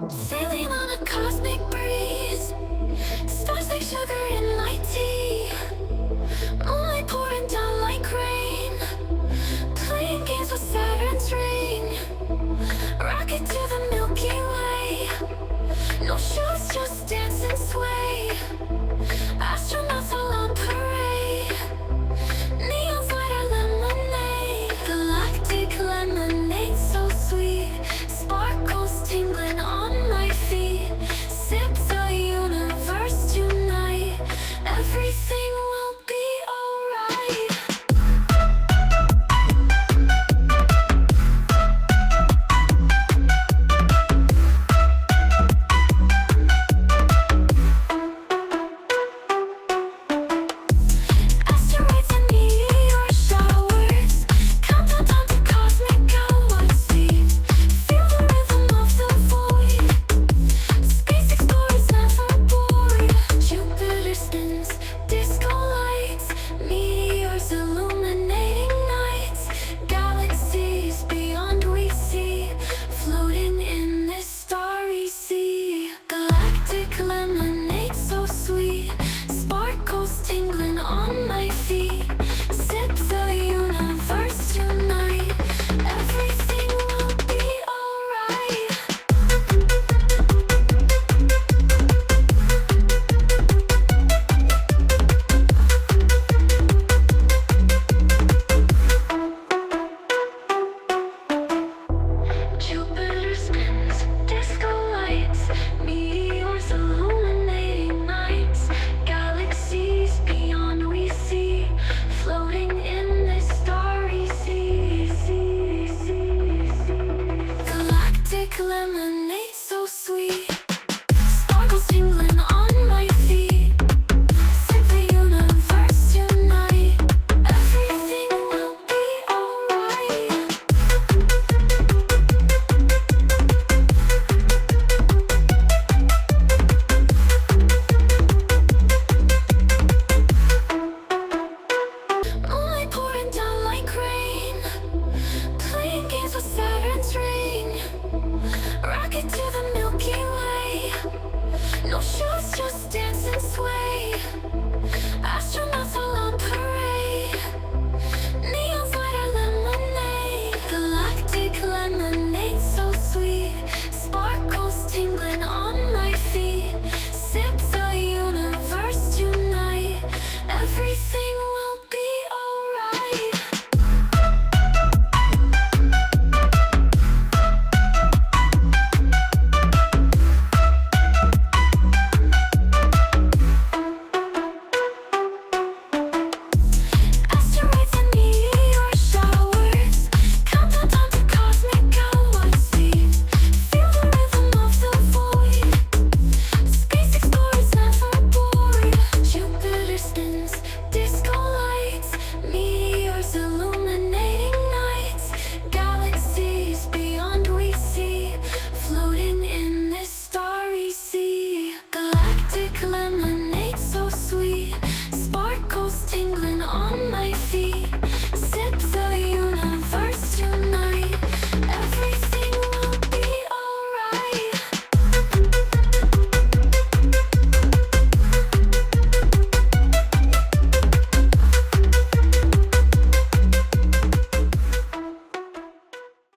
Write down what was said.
Sailing on a cosmic breeze, stars like sugar in my tea. Moonlight pouring down like rain, playing games with Saturn's ring. Rocket to the Milky Way, no shoes, just dance and sway. Astronauts all on parade, neons light our lemonade. Galactic lemonade so sweet, sparkles tingling on my feet. Sip the universe tonight, everything will be alright. Asteroids and meteor showers, countdown down to cosmic galaxies. Feel the rhythm of the void, space explorers never bored. Jupiter spins, disco lights, meteors illuminating nights. Galaxies beyond we see, floating in this starry sea. Galactic lemonade so sweet, sparkles tingling on my feet. Sip the universe tonight, everything will be alright. Jupiter spins, disco lights, meteors illuminating nights. Galaxies beyond we see, floating in this starry sea. Galactic lemonade so sweet,